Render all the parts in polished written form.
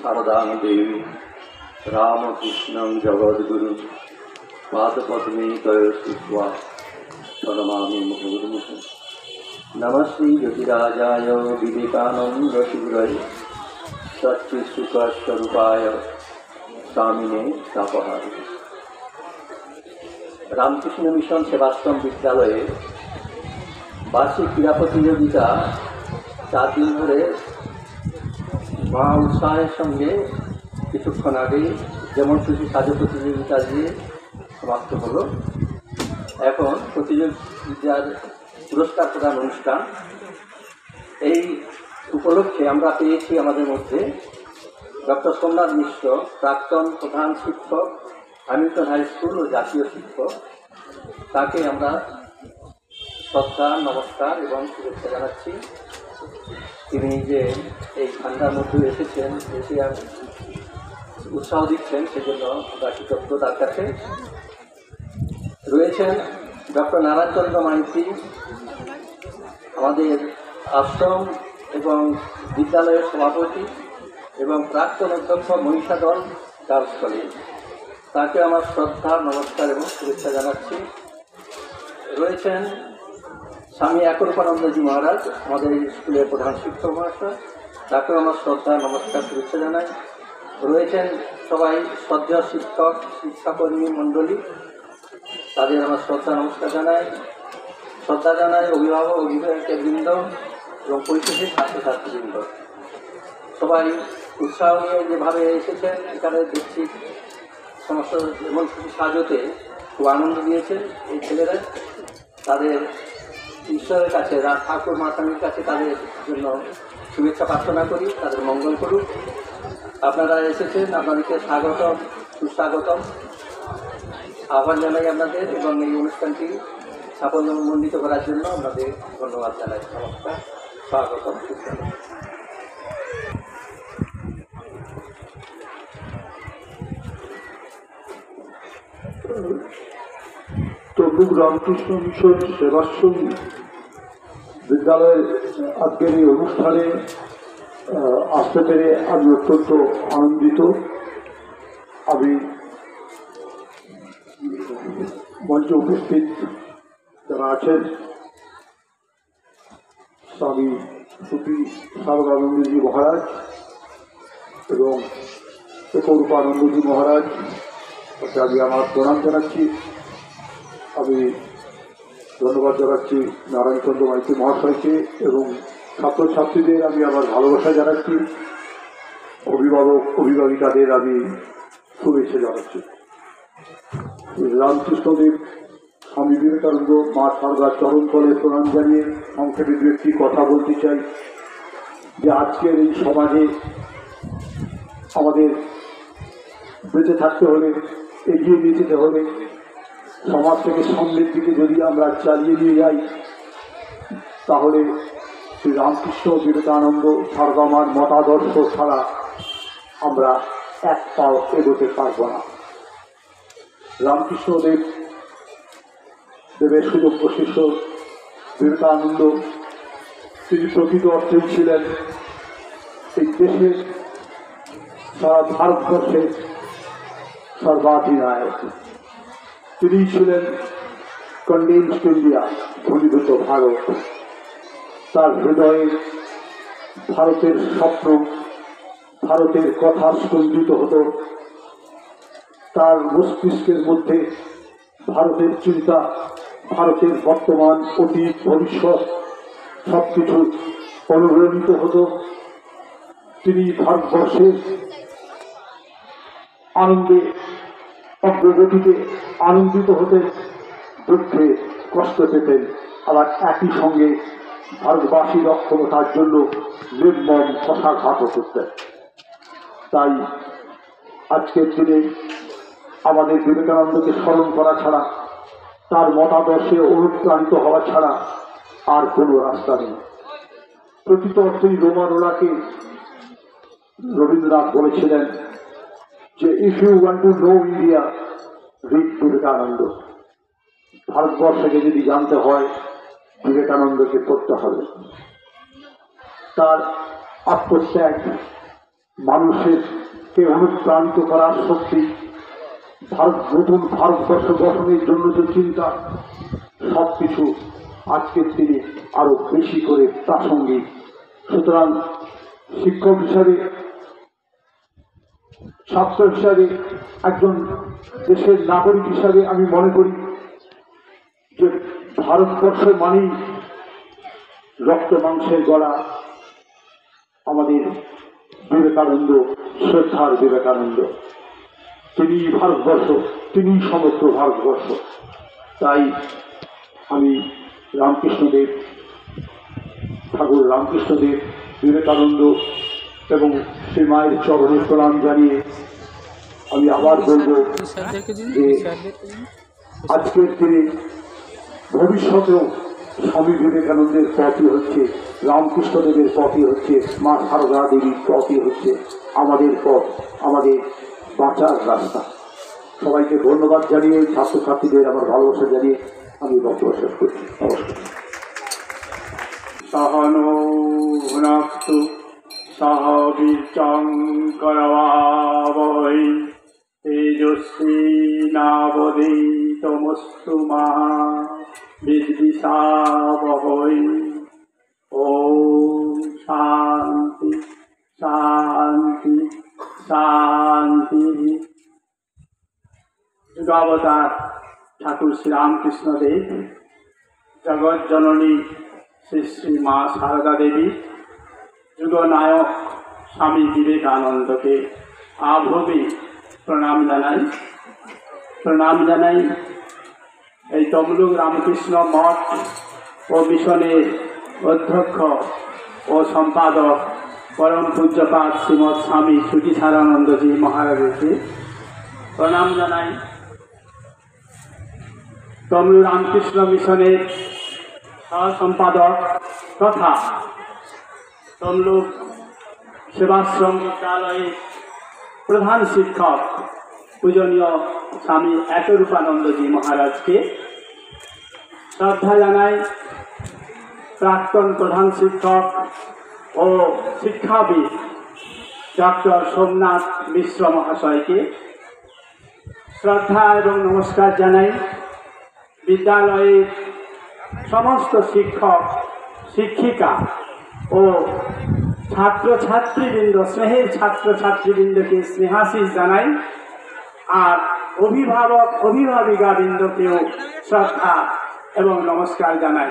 शारदादेवी रामकृष्णं जगद्गुरु पादपद्मे तय श्रुत्वा प्रणमामि मुहुर्मुहुः। नमः श्री ज्योतिराजाय विवेकानन्दशिवराय सच्चित्सुखस्वरूपाय स्वामिने तापहारिणे। रामकृष्ण मिशन सेवाश्रम विद्यालये বার্ষিক ক্রীড়া প্রতিযোগিতা 4 দিন ধরে মহা উৎসাহের সঙ্গে কিছুক্ষণ আগে যেমন খুশি সাজো প্রতিযোগিতা দিয়ে সমাপ্ত হলো। এখন প্রতিযোগিতার পুরস্কার প্রদান অনুষ্ঠান। এই উপলক্ষে আমরা পেয়েছি আমাদের মধ্যে ডক্টর সোমনাথ মিশ্র, প্রাক্তন প্রধান শিক্ষক, হ্যামিল্টন হাই স্কুল ও জাতীয় শিক্ষক। তাকে আমরা শ্রদ্ধা, নমস্কার এবং শুভেচ্ছা জানাচ্ছি। তিনি যে এই ঠান্ডার মধ্যে এসেছেন, এসে উৎসাহ দিচ্ছেন, সেজন্য আমরা কৃতজ্ঞ তার কাছে। রয়েছেন ডক্টর নারায়ণচন্দ্র মাইতি, আমাদের আশ্রম এবং বিদ্যালয়ের সভাপতি এবং প্রাক্তন অধ্যক্ষ মহিষাদল গার্লস কলেজ। তাকে আমার শ্রদ্ধা, নমস্কার এবং শুভেচ্ছা জানাচ্ছি। রয়েছেন স্বামী একরূপানন্দজি মহারাজ, আমাদের স্কুলের প্রধান শিক্ষক মহাশয়। তাকেও আমার শ্রদ্ধা, নমস্কার, শুভেচ্ছা জানাই। রয়েছেন সবাই শ্রদ্ধেয় শিক্ষক, শিক্ষাকর্মী মণ্ডলী, তাদের আমার শ্রদ্ধা, নমস্কার জানাই। শ্রদ্ধা জানাই অভিভাবক, অভিভাবকবৃন্দ এবং পরিশেষে ছাত্রছাত্রীবৃন্দ। সবাই উৎসাহ নিয়ে যেভাবে এসেছেন, এখানে দেখছি সমস্ত যেমন সাজতে খুব আনন্দ দিয়েছেন এই ছেলেরা। তাদের ঈশ্বরের কাছে, ঠাকুর মাতানির কাছে তাদের জন্য শুভেচ্ছা প্রার্থনা করি, তাদের মঙ্গল করুক। আপনারা এসেছেন, আপনাদেরকে স্বাগতম, সুস্বাগতম, আহ্বান জানাই আপনাদের এবং এই অনুষ্ঠানটি সাফল্যমণ্ডিত করার জন্য আপনাদের ধন্যবাদ জানাই। নমস্কার, স্বাগতম, সুস্বাগতম। তমলুক রামকৃষ্ণ মিশন সেবাশ্রম বিদ্যালয়ের আজকের এই অনুষ্ঠানে আসতে পেরে আমি অত্যন্ত আনন্দিত। আমি মঞ্চে উপস্থিত যারা আছেন, স্বামী সুফি শারদানন্দজি মহারাজ এবং একরূপানন্দজি মহারাজ, তাকে আমি আমার প্রণাম জানাচ্ছি। আমি ধন্যবাদ জানাচ্ছি নারায়ণচন্দ্র মাইতি মহাশয়কে এবং ছাত্রছাত্রীদের আমি আমার ভালোবাসা জানাচ্ছি। অভিভাবক, অভিভাবিকাদের আমি শুভেচ্ছা জানাচ্ছি। রামকৃষ্ণদেব, স্বামী বিবেকানন্দ, মা শারদার চরণ তলে প্রণাম জানিয়ে সংক্ষেপে দু একটি কথা বলতে চাই যে আজকের এই সমাজে আমাদের বেঁচে থাকতে হলে, এগিয়ে নিয়ে যেতে হলে, সমাজ থেকে সামনের দিকে যদি আমরা চালিয়ে নিয়ে যাই, তাহলে শ্রী রামকৃষ্ণ, বিবেকানন্দ, সারদামার মতাদর্শ ছাড়া আমরা এক পাও এগোতে পারব না। রামকৃষ্ণদেব দেবের সুযোগ্য শিষ্য বিবেকানন্দ, তিনি প্রকৃত অর্থেই ছিলেন এই দেশের, সারা ভারতবর্ষের সর্বাধিনায়ক। তিনি ছিলেন কন্ডেন্সড ইন্ডিয়া, ঘনীভূত ভারত। তার হৃদয়ে ভারতের স্বপ্ন, ভারতের কথা স্পন্দিত হতো। তার মস্তিষ্কের মধ্যে ভারতের চিন্তা, ভারতের বর্তমান, অতীত, ভবিষ্যৎ সবকিছু অনুপ্রাণিত হতো। তিনি ভারতবর্ষের আনন্দে, অগ্রগতিতে আনন্দিত হতেন, দুঃখে কষ্ট পেতেন, আবার একই সঙ্গে ভারতবাসীর অক্ষমতার জন্য নির্মম কষাঘাত করতেন। তাই আজকের দিনে আমাদের বিবেকানন্দকে স্মরণ করা ছাড়া, তার মতাদর্শে অনুপ্রাণিত হওয়া ছাড়া আর কোনো রাস্তা নেই। প্রকৃত অর্থেই রোমানোলাকে রবীন্দ্রনাথ বলেছিলেন যে if you want to know India, read Vivekananda. ভারতবর্ষকে যদি জানতে হয়, বিবেকানন্দকে পড়তে হবে। তার আত্মত্যাগ, মানুষকে অনুপ্রাণিত করার শক্তি, নতুন ভারতবর্ষ গঠনের জন্য যে চিন্তা, সবকিছু আজকের দিনে আরো বেশি করে প্রাসঙ্গিক। সুতরাং শিক্ষক হিসাবে, ছাত্র হিসাবে, একজন দেশের নাগরিক হিসাবে আমি মনে করি যে ভারতবর্ষ মানেই রক্ত মাংসের গড়া আমাদের বিবেকানন্দ, শ্রদ্ধার বিবেকানন্দ। তিনি ভারতবর্ষ, তিনি সমগ্র ভারতবর্ষ। তাই আমি রামকৃষ্ণদেব, ঠাকুর রামকৃষ্ণদেব, বিবেকানন্দ এবং শ্রী মায়ের চরণে প্রণাম জানিয়ে আমি আবার বলব যে আজকের দিনে ভবিষ্যতেও স্বামী বিবেকানন্দের পথই হচ্ছে, রামকৃষ্ণদেবের পথই হচ্ছে, মা সারদা দেবীর পথই হচ্ছে আমাদের পথ, আমাদের বাঁচার রাস্তা। সবাইকে ধন্যবাদ জানিয়ে, ছাত্রছাত্রীদের আমার ভালোবাসা জানিয়ে আমি বক্তব্য শেষ করছি। নমস্কার। সহনো ভুনক্তু সহ বীর্যং করবাবহৈ তেজস্বী নাবধীতমস্তু মা বিদ্বিষাবহৈ। ওম শান্তি শান্তি শান্তি। যুগাবতার ঠাকুর শ্রী রামকৃষ্ণদেব, জগৎ জননী শ্রী শ্রী মা সারদা দেবী, যুগনায়ক স্বামী বিবেকানন্দকে আভবে প্রণাম জানাই। প্রণাম জানাই এই তমলুক রামকৃষ্ণ মঠ ও মিশনের অধ্যক্ষ ও সম্পাদক পরম পূজ্যপাদ শ্রীমৎ স্বামী সুচিসারানন্দজি মহারাজকে প্রণাম জানাই। তমলুক রামকৃষ্ণ মিশনের সহ-সম্পাদক তথা তমলুক সেবাশ্রম বিদ্যালয়ের প্রধান শিক্ষক পূজনীয় স্বামী একরূপানন্দজি মহারাজকে শ্রদ্ধা জানাই। প্রাক্তন প্রধান শিক্ষক ও শিক্ষাবিদ ডক্টর সোমনাথ মিশ্র মহাশয়কে শ্রদ্ধা এবং নমস্কার জানাই। বিদ্যালয়ের সমস্ত শিক্ষক শিক্ষিকা ও ছাত্রছাত্রীবৃন্দ, স্নেহের ছাত্রছাত্রীবৃন্দকে স্নেহাশিস জানাই। আর অভিভাবক অভিভাবিকাবৃন্দকেও শ্রদ্ধা এবং নমস্কার জানাই।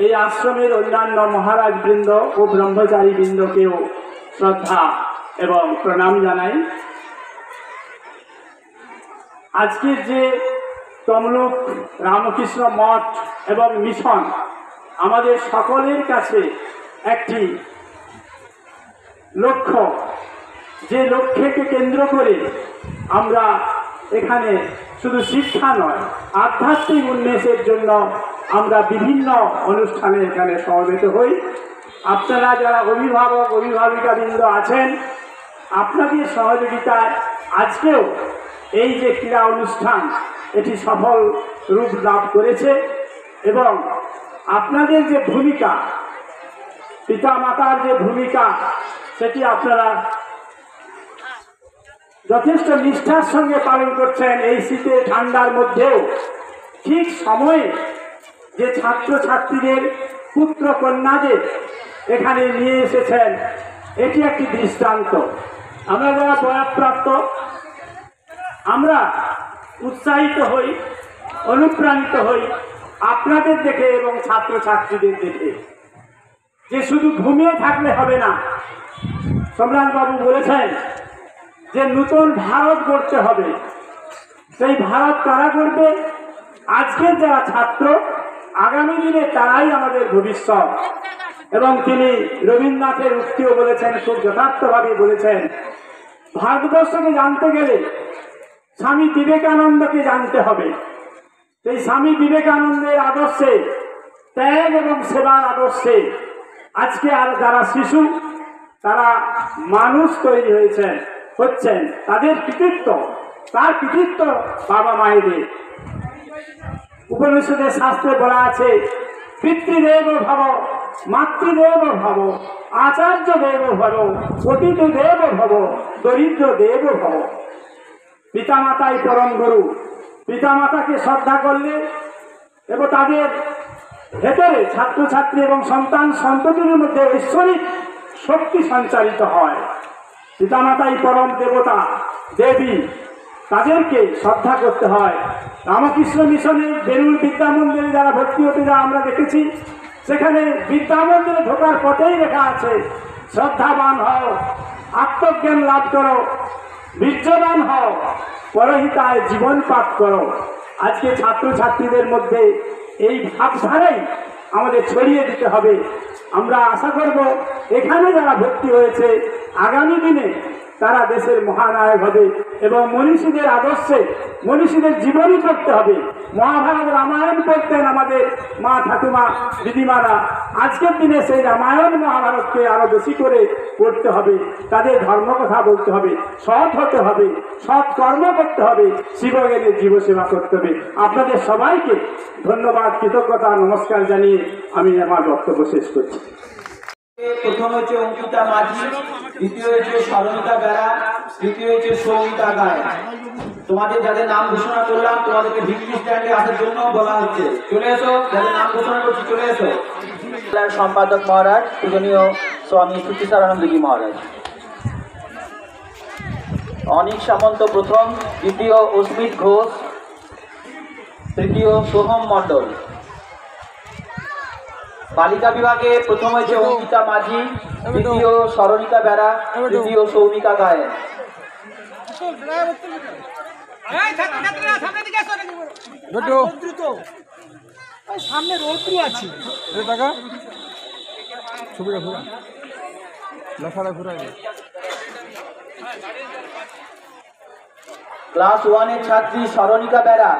এই আশ্রমের অন্যান্য মহারাজবৃন্দ ও ব্রহ্মচারীবৃন্দকেও শ্রদ্ধা এবং প্রণাম জানাই। আজকের যে তমলুক রামকৃষ্ণ মঠ এবং মিশন আমাদের সকলের কাছে একটি লক্ষ্য, যে লক্ষ্যকে কেন্দ্র করে আমরা এখানে শুধু শিক্ষা নয়, আধ্যাত্মিক উন্মেষের জন্য আমরা বিভিন্ন অনুষ্ঠানে এখানে সমবেত হই। আপনারা যারা অভিভাবক অভিভাবিকাবৃন্দ আছেন, আপনাদের সহযোগিতায় আজকেও এই যে ক্রীড়া অনুষ্ঠান এটি সফল রূপ লাভ করেছে এবং আপনাদের যে ভূমিকা, পিতামাতার যে ভূমিকা, সেটি আপনারা যথেষ্ট নিষ্ঠার সঙ্গে পালন করছেন। এই শীতে ঠান্ডার মধ্যেও ঠিক সময়ে যে ছাত্রছাত্রীদের পুত্র কন্যাদের এখানে নিয়ে এসেছেন, এটি একটি দৃষ্টান্ত। আমরা যারা বয়ঃপ্রাপ্ত, আমরা উৎসাহিত হই, অনুপ্রাণিত হই আপনাদের দেখে এবং ছাত্রছাত্রীদের দেখে, যে শুধু ঘুমিয়ে থাকলে হবে না। সম্রাটবাবু বলেছেন যে নতুন ভারত গড়তে হবে। সেই ভারত কারা গড়বে? আজকের যারা ছাত্র, আগামী দিনে তারাই আমাদের ভবিষ্যৎ। এবং তিনি রবীন্দ্রনাথের উক্তিও বলেছেন, খুব যথার্থভাবে বলেছেন, ভারতবর্ষকে জানতে গেলে স্বামী বিবেকানন্দকে জানতে হবে। সেই স্বামী বিবেকানন্দের আদর্শে, ত্যাগ এবং সেবার আদর্শে আজকে আর যারা শিশু, তারা মানুষ তৈরি হচ্ছেন, তাদের কৃতিত্ব, তার কৃতিত্ব বাবা মায়েদের। উপনিষদের শাস্ত্রে বলা আছে, পিতৃদেব ভব মাতৃদেব ভব, আচার্য দেব ভব, অতিথি দেব ভব, দরিদ্র দেব ভব। পিতামাতাই পরম গুরু। পিতামাতাকে শ্রদ্ধা করলে এবং তাদের ভেতরে ছাত্রছাত্রী এবং সন্তান সন্ততির মধ্যে ঐশ্বরিক শক্তি সঞ্চারিত হয়। পিতামাতাই পরম দেবতা দেবী, তাদেরকে শ্রদ্ধা করতে হয়। রামকৃষ্ণ মিশনে বেলুড় বিদ্যা মন্দিরে যারা ভর্তি হতে যা আমরা দেখেছি, সেখানে বিদ্যা মন্দিরে ঢোকার পথেই লেখা আছে, শ্রদ্ধাবান হও, আত্মজ্ঞান লাভ করো, বীর্যবান হও, পরহিতায় জীবন পাঠ করো। আজকে ছাত্রছাত্রীদের মধ্যে এই ভাবধারাই আমাদের ছড়িয়ে দিতে হবে। আমরা আশা করব এখানে যারা ভর্তি হয়েছে আগামী দিনে তারা দেশের মহানায়ক হবে এবং মনীষীদের আদর্শে মনীষীদের জীবনী করতে হবে। মহাভারত রামায়ণ পড়তেন আমাদের মা ঠাকুমা দিদিমারা। আজকের দিনে সেই রামায়ণ মহাভারতকে আরো বেশি করে পড়তে হবে, তাদের ধর্মকথা বলতে হবে, সৎ হতে হবে, সৎ কর্ম করতে হবে, শিবজ্ঞানের জীবসেবা করতে হবে। আপনাদের সবাইকে ধন্যবাদ, কৃতজ্ঞতা, নমস্কার জানিয়ে আমি আমার বক্তব্য শেষ করছি। প্রথম হচ্ছে অঙ্কিতা মাঝি, দ্বিতীয় হচ্ছে সরমিতা বেড়া, তৃতীয় হচ্ছে সৌমিতা গায়। তোমাদের যাদের নাম ঘোষণা করলাম তোমাদেরকে ভিক্টরি স্ট্যান্ডে আসার জন্য বলা হচ্ছে। চলে এসো, যাদের নাম ঘোষণা করছি চলে এসো। সম্পাদক মহারাজ পূজনীয় স্বামী সুচিতারানন্দজি মহারাজ, অনিক সামন্ত প্রথম, দ্বিতীয় অস্মিত ঘোষ, তৃতীয় সোহম মণ্ডল। বালিকা বিভাগে প্রথম হয়েছে অঙ্কিতা মাঝি, দ্বিতীয় সরণিকা বেড়া, তৃতীয় সৌমিকা গায়েন। সামনে রৌদ্র আছে। ক্লাস 1 এর ছাত্রী সরণিকা বেড়া,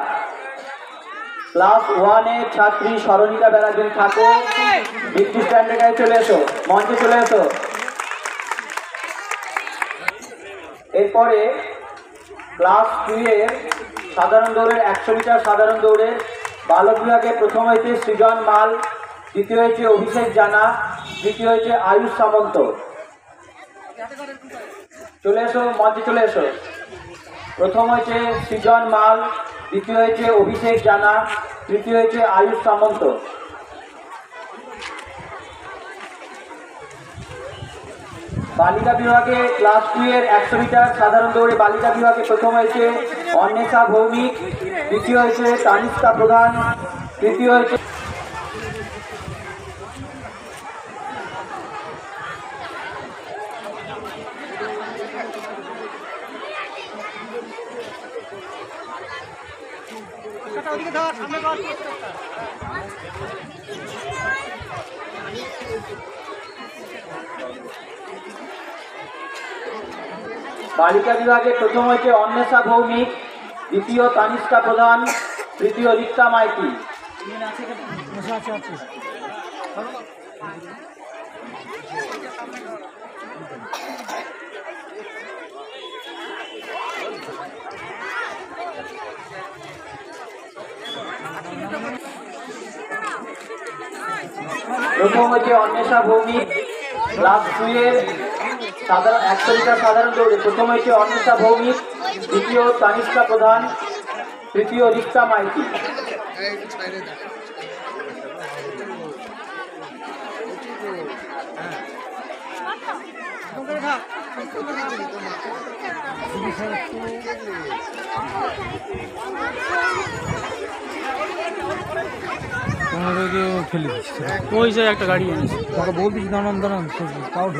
ক্লাস 1 এর ছাত্রী সরণিকা বেড়া যদি থাকো ভিক্টরি স্ট্যান্ডের কাছে চলে এসো, মঞ্চে চলে এসো। এরপরে ক্লাস 2 এর সাধারণ দৌড়ের 100 মিটার সাধারণ দৌড়ের বালক বিভাগে প্রথম হয়েছে সৃজন মাল, দ্বিতীয় হয়েছে অভিষেক জানা, তৃতীয় হয়েছে আয়ুষ সামন্ত। চলে এসো, মঞ্চে চলে এসো। প্রথম হয়েছে সৃজন মাল, দ্বিতীয় হয়েছে অভিষেক জানা, তৃতীয় হয়েছে আয়ুষ সামন্ত। বালিকা বিভাগে ক্লাস 2 এর 100 মিটার সাধারণ দৌড়ে বালিকা বিভাগে প্রথম হয়েছে অন্বেষা ভৌমিক, দ্বিতীয় হয়েছে তানিষ্কা প্রধান, তৃতীয় হয়েছে বালিকা বিভাগে প্রথম হয়েছে অন্বেষা ভৌমিক, দ্বিতীয় তানিষ্কা প্রধান, তৃতীয় রিক্তা মাইতি। প্রথম হয়েছে অন্বেষা ভৌমিক, ক্লাস 2 এর 100 মিটার সাধারণ দৌড়ে প্রথম হয়েছে অন্বেষা ভৌমিক, দ্বিতীয় তানিষ্কা প্রধান, তৃতীয় রিক্তা মাইতি।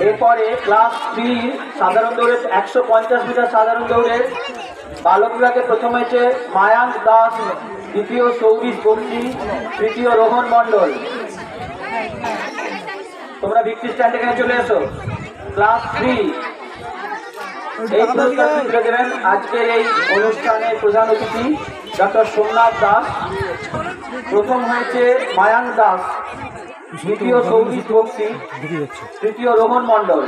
এরপরে ক্লাস 3 সাধারণ দৌড়ে 150 মিটার সাধারণ দৌড়ে বালক বিভাগে প্রথম হয়েছে মায়াঙ্ক দাস, দ্বিতীয় সৌরিশ বক্সি, তৃতীয় রোহন মণ্ডল। তোমরা ভিক্টরি স্ট্যান্ডে কাছে চলে এসো। ক্লাস 3 এই পুরস্কার তুলে দেবেন আজকের এই অনুষ্ঠানের প্রধান অতিথি ডক্টর সোমনাথ দাস। প্রথম হয়েছে মায়াঙ্ক দাস, দ্বিতীয় সৌরিশ বক্সি, তৃতীয় রোহন মণ্ডল।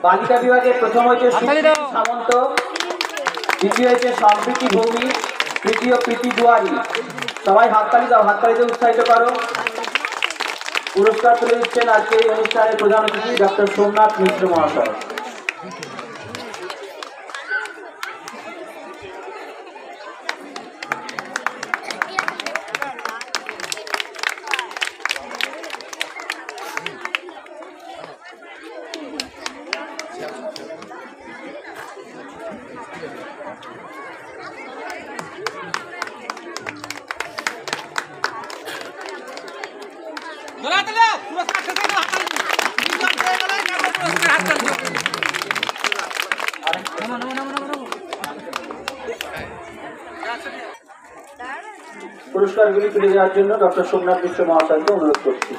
বালিকা বিভাগে প্রথম হয়েছে সুপ্রীতি সামন্ত, দ্বিতীয় হয়েছে সম্প্রীতি ভৌমিক, তৃতীয় প্রীতি দুয়ারি। সবাই হাততালি দাও, হাততালিতে উৎসাহিত করো। পুরস্কার তুলে দিচ্ছেন আজকে এই অনুষ্ঠানের প্রধান অতিথি ডক্টর সোমনাথ মিশ্র মহাশয়। পুরস্কারগুলি তুলে দেওয়ার জন্য ডক্টর সোমনাথ মিশ্র মহাশয়কে অনুরোধ করছি।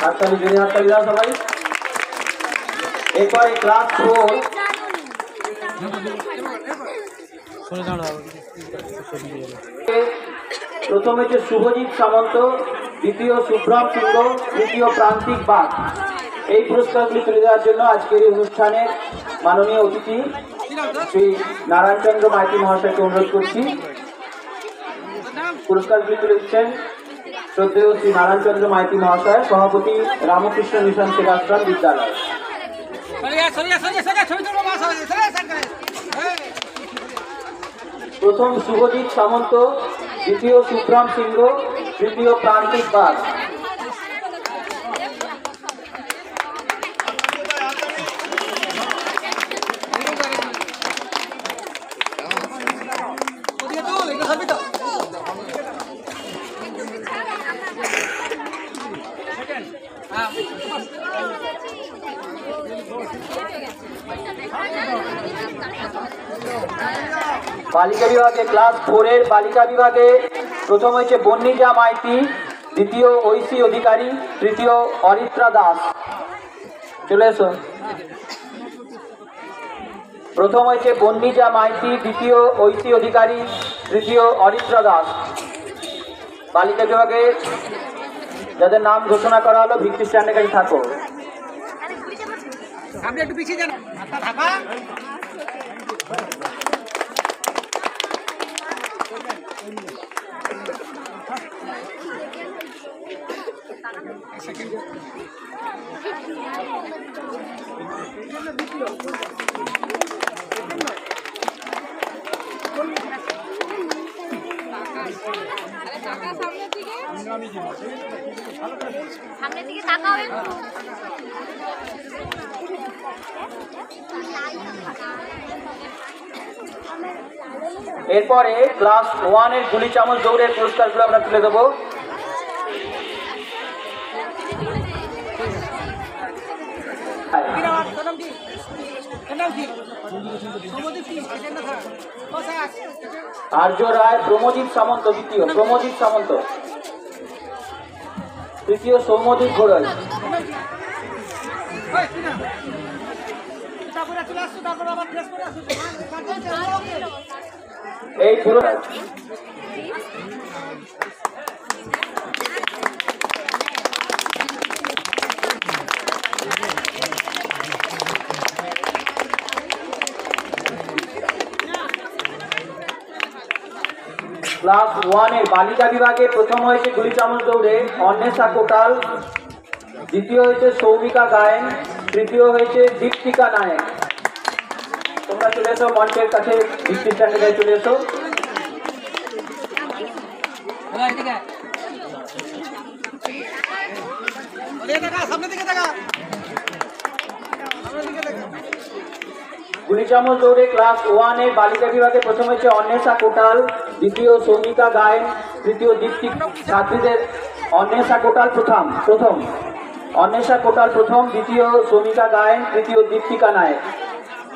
হাততালি, জোরে হাততালি দাও সবাই। এরপরে ক্লাস 4 প্রথম হচ্ছে শুভজিৎ সামন্ত, দ্বিতীয় শুভ্রম সিংহ, তৃতীয় প্রান্তিক বাগ। এই পুরস্কারগুলি তুলে দেওয়ার জন্য আজকের এই অনুষ্ঠানের মাননীয় অতিথি শ্রী নারায়ণচন্দ্র মাইতি মহাশয়কে অনুরোধ করছি। পুরস্কারগুলি তুলে দিচ্ছেন শ্রদ্ধেয় শ্রী নারায়ণচন্দ্র মাইতি মহাশয়, সভাপতি রামকৃষ্ণ মিশন সেবাশ্রম বিদ্যালয়। প্রথম শুভজিৎ সামন্ত, দ্বিতীয় শুভ্রম সিংহ, তৃতীয় প্রান্তিক বাগ। বালিকা বিভাগে ক্লাস 4 এর বালিকা বিভাগে প্রথম হয়েছে বন্নিজা মাইতি, দ্বিতীয় ঐশী অধিকারী, তৃতীয় অরিত্রা দাস। চলে এসো। প্রথম হয়েছে বন্নিজা মাইতি, দ্বিতীয় ঐশী অধিকারী, তৃতীয় অরিত্রা দাস। বালিকা বিভাগে যাদের নাম ঘোষণা করা হলো ভিত্তি স্ট্যান্ডের কাছে থাকো। আপনি একটু পিছিয়ে যান, হাতটা ঢাকা। সামনের দিকে তাকাবেন। এরপরে ক্লাস 1 এর গুলি চামচ দৌড়ের পুরস্কারগুলো আমরা তুলে দেবো। আর্য রায়, প্রমোজিৎ সামন্ত দ্বিতীয়, প্রমোজিৎ সামন্ত তৃতীয়, সৌম্যদীপ ঘোড়াই। এই পুরো ক্লাস 1 এর বালিকা বিভাগে প্রথম হয়েছে গুলি চামচ দৌড়ে অন্বেষা কোটাল, দ্বিতীয় হয়েছে সৌমিকা গায়েন, তৃতীয় হয়েছে দীপ্তিকা নায়ক। তোমরা চলে এসো মঞ্চের কাছে, ভিত্তি স্ট্যান্ডের কাছে চলে এসো। গুলি চামচ দৌড়ে ক্লাস 1 এর বালিকা বিভাগে প্রথম হয়েছে অন্বেষা কোটাল, দ্বিতীয় সৌমিকা গায়েন, তৃতীয় দীপ্তি। ছাত্রীদের অন্বেষা কোটাল প্রথম অন্বেষা কোটাল প্রথম, দ্বিতীয় সৌমিকা গায়েন, তৃতীয় দীপ্তিকা নায়ক।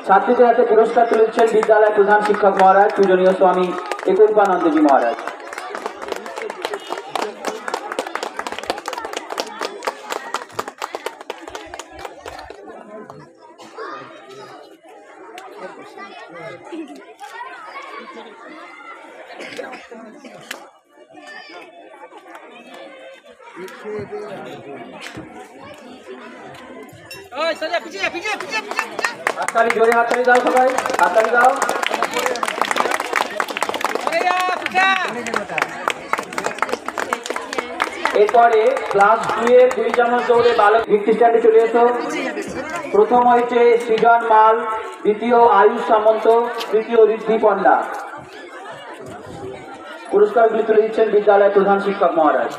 ছাত্রীদের হাতে পুরস্কার তুলে দিচ্ছেন বিদ্যালয় প্রধান শিক্ষক মহারাজ পূজনীয় স্বামী একরূপানন্দজি মহারাজ। ওই সোজা পিছিয়ে পিছিয়ে পিছিয়ে পিছিয়ে হাততালি, জোরে হাততালি দাও সবাই, হাততালি দাও। এরপরে ক্লাস 2 এর 2 চামচ দৌড়ে বালক ভিত্তি স্ট্যান্ডে চলে এসো। প্রথম হয়েছে সৃজন মাল, দ্বিতীয় আয়ুষ সামন্ত, তৃতীয় ঋদ্ধি পণ্ডা। পুরস্কারগুলি তুলে দিচ্ছেন বিদ্যালয়ের প্রধান শিক্ষক মহারাজ।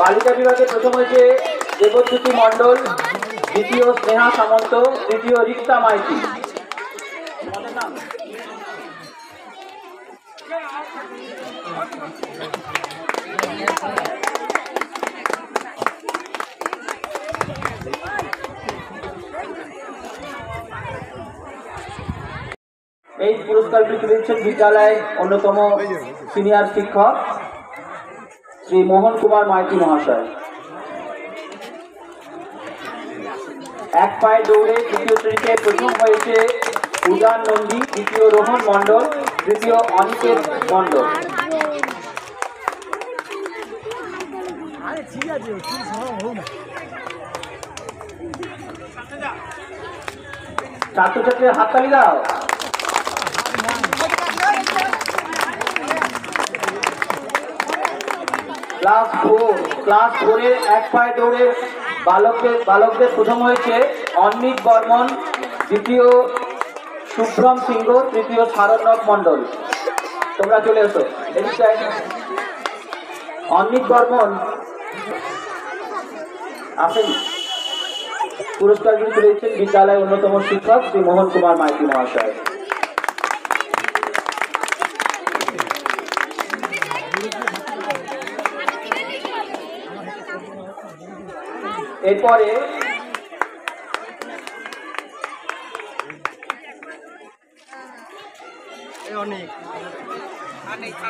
বালিকা বিভাগে প্রথম হয়েছে দেবজ্যোতি মণ্ডল, দ্বিতীয় স্নেহা সামন্ত, তৃতীয় রিক্তা মাইতি। এই পুরস্কারটি তুলে দিচ্ছেন বিদ্যালয়ের অন্যতম সিনিয়র শিক্ষক শ্রী মোহন কুমার মাইতি মহাশয়। এক পায়ে দৌড়ে তৃতীয় শ্রেণীতে প্রথম হয়েছে উদান নন্দী, দ্বিতীয় রোহন মণ্ডল, তৃতীয় অনিকেত মণ্ডল। ছাত্রছাত্রীর হাততালি দাও। ক্লাস 4 এর এক পায়ে দৌড়ে বালকদের প্রথম হয়েছে অন্নিত বর্মন, দ্বিতীয় শুভ্রম সিংহ, তৃতীয় শারণ্যক মণ্ডল। তোমরা চলে এসো। অন্নিত বর্মন আসেন। পুরস্কারগুলি তুলে দিচ্ছেন বিদ্যালয়ের অন্যতম শিক্ষক শ্রী মোহন কুমার মাইতি মহাশয়।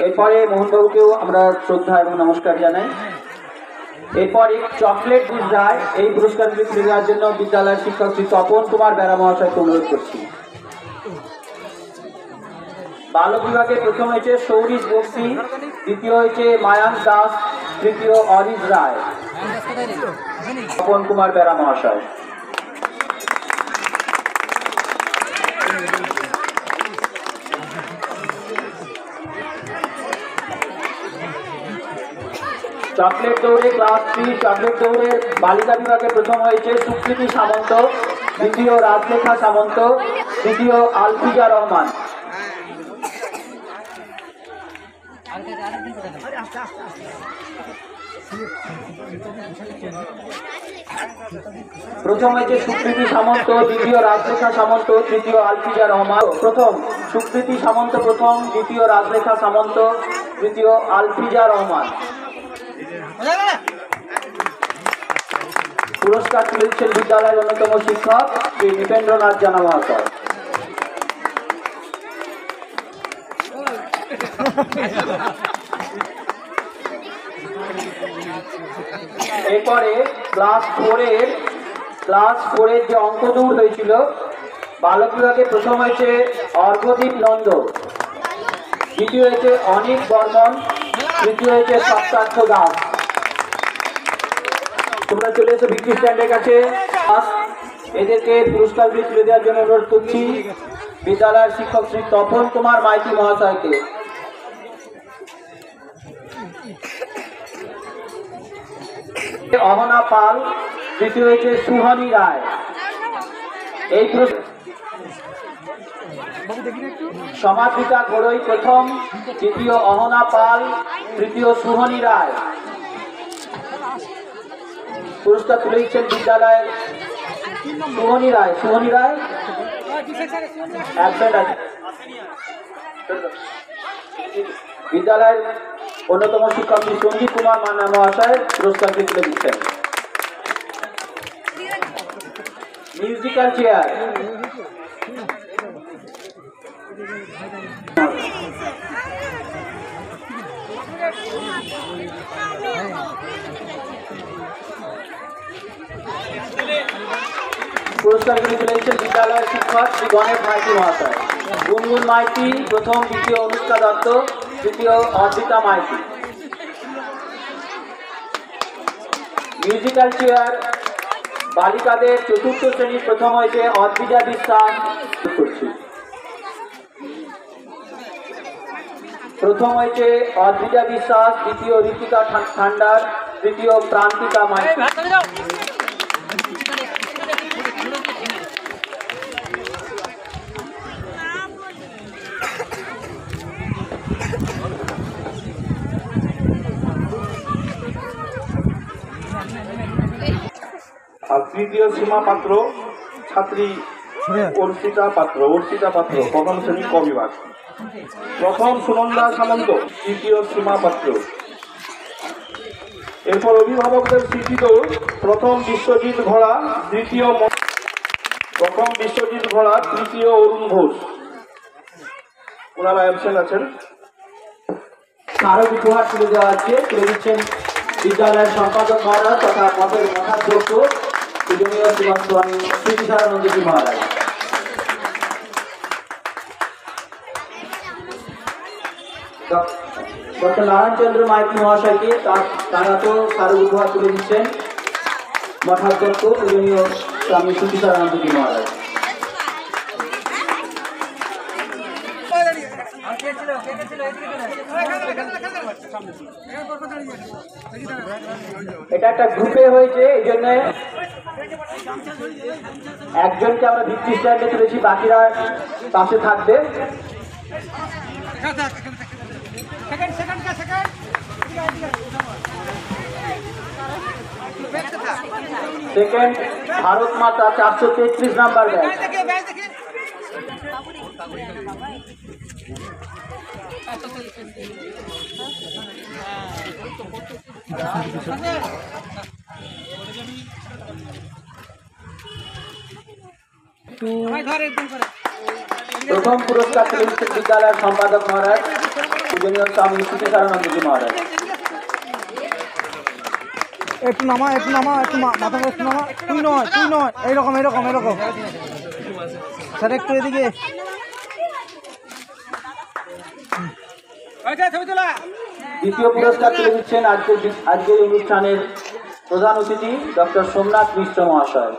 এরপরে মোহনবাবুকেও আমরা শ্রদ্ধা এবং নমস্কার জানাই। এরপরে চকলেট গুজরায় এই পুরস্কারগুলি তুলে দেওয়ার জন্য বিদ্যালয়ের শিক্ষক শ্রী তপন কুমার বেরা মহাশয়কে অনুরোধ করছি। বালক বিভাগে প্রথম হয়েছে সৌরিশ বক্সি, দ্বিতীয় হয়েছে মায়াঙ্ক দাস, তৃতীয় অরিজ রায়। তপন কুমার বেরা মহাশয়। চকলেট দৌড়ে ক্লাস 3 চকলেট দৌড়ে বালিকা বিভাগে প্রথম হয়েছে সুকৃতি সামন্ত, দ্বিতীয় রাজলেখা সামন্ত, তৃতীয় আলফিজা রহমান। প্রথম হয়েছে সুকৃতি সামন্ত, দ্বিতীয় রাজলেখা সামন্ত, তৃতীয় আলফিজা রহমান। প্রথম সুকৃতি সামন্ত প্রথম, দ্বিতীয় রাজলেখা সামন্ত, তৃতীয় আলফিজা রহমান। পুরস্কার তুলে দিচ্ছেন বিদ্যালয়ের অন্যতম শিক্ষক শ্রী নৃপেন্দ্রনাথ জানা মহাশয়। এরপরে ক্লাস 4 এর যে অঙ্ক দৌড় হয়েছিল বালক বিভাগে প্রথম হয়েছে অর্ঘদীপ নন্দ, দ্বিতীয় হয়েছে অনিক বর্মন, তৃতীয় হয়েছে সপ্তার্থ দাস। তোমরা চলে এসো ভিত্তি স্ট্যান্ডের কাছে। এদেরকে পুরস্কারগুলি তুলে দেওয়ার জন্য অনুরোধ করছি বিদ্যালয়ের শিক্ষক শ্রী তপন কুমার মাইতি মহাশয়কে। অহনা পাল, তৃতীয় হয়েছে সুহানি রায়। এই সমাদৃতা ঘোড়ই প্রথম, দ্বিতীয় অহনা পাল, তৃতীয় সুহানি রায়। পুরস্কার তুলে দিচ্ছেন বিদ্যালয়ের সুহানি রায়। বিদ্যালয়ের অন্যতম শিক্ষক শ্রী সঞ্জীব কুমার মান্না মহাশয় পুরস্কারটি তুলে দিচ্ছেন। Musical chair. পুরস্কারগুলি তুলে দিচ্ছেন বিদ্যালয়ের শিক্ষক শ্রী গণেশ মাইতি মহাশয়। গুনগুন মাইতি প্রথম, দ্বিতীয় অনুষ্কা দত্ত, তৃতীয় অর্পিতা মাইতি। মিউজিক্যাল চেয়ার বালিকাদের চতুর্থ শ্রেণীর প্রথম হয়েছে অদ্বিজা বিশ্বাস। প্রথম হয়েছে অদ্বিজা বিশ্বাস, দ্বিতীয় ঋতিকা ঠান্ডার, তৃতীয় প্রান্তিকা মাইতি। আর তৃতীয় সীমা পাত্র ছাত্রী অর্পিতা পাত্র প্রথম শ্রেণী ক বিভাগ। প্রথম সুনন্দা সামন্ত, তৃতীয় সীমা পাত্র। এরপর অভিভাবকদের স্বীকৃত প্রথম বিশ্বজিৎ ঘোড়া, তৃতীয় অরুণ ঘোষ। ওনারা অ্যাবসেন্ট আছেন। স্মারক উপহার তুলে দেওয়া হচ্ছে, তুলে দিচ্ছেন বিদ্যালয়ের সম্পাদক মহারাজ তথা মঠের মঠাধ্যক্ষ পূজনীয় শ্রীমন্ত স্বামী স্মৃতিসারানন্দজি মহারাজ। ডক্টর নারায়ণচন্দ্র মাইতি মহাশয়কে তারা তো স্মারক উপহার তুলে দিচ্ছেন মঠাধ্যক্ষ পূজনীয় স্বামী স্মৃতিসারানন্দজি মহারাজ। এটা একটা গ্রুপে হয়েছে, এই জন্য একজনকে আমরা ভিত্তি স্ট্যান্ডে তুলেছি, বাকিরা পাশে থাকবে। সেকেন্ড ভারত মাতা 433 নাম্বার ব্যাচ। প্রথম পুরস্কার তুলে দিচ্ছেন বিদ্যালয়ের সম্পাদক মহারাজ পূজনীয় স্বামী স্মৃতিসারানন্দজি মহারাজ। একটু নামা একটু মাথা একটু নামা। তুই নয় এইরকম স্যার একটু এদিকে। দ্বিতীয় পুরস্কার তুলে দিচ্ছেন আজকের অনুষ্ঠানের প্রধান অতিথি ডক্টর সোমনাথ মিশ্র মহাশয়।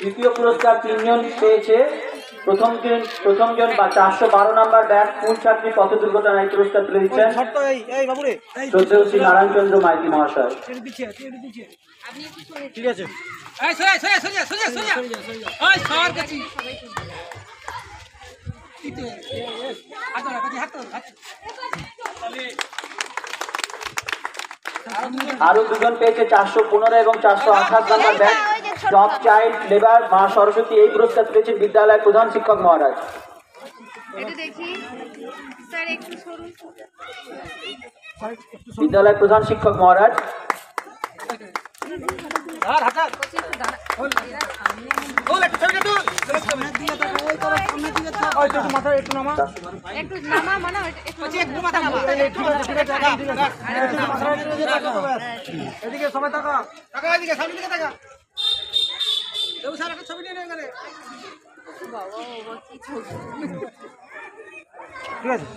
তৃতীয় পুরস্কার 3 জন পেয়েছে। প্রথম জন বা 412 নাম্বার ব্যাচ স্কুল ছাত্রী পথ দুর্ঘটনায় পুরস্কার তুলে দিচ্ছেন শ্রদ্ধেয় শ্রী নারায়ণচন্দ্র মাইতি মহাশয়। ঠিক আছে। আরো দুজন পেয়েছে 415 এবং 428 number batch top child labour মা সরস্বতী। এই পুরস্কার তুলেছেন বিদ্যালয়ের প্রধান শিক্ষক মহারাজ। বিদ্যালয়ের প্রধান শিক্ষক মহারাজ। একটু নামা মানে একটু মাথা নামা। এদিকে সবাই টাকা এদিকে সামনে দিকে টাকা দেবু স্যার একটা ছবি নিয়ে নেন এখানে। বাবা কি ছবি। ঠিক আছে।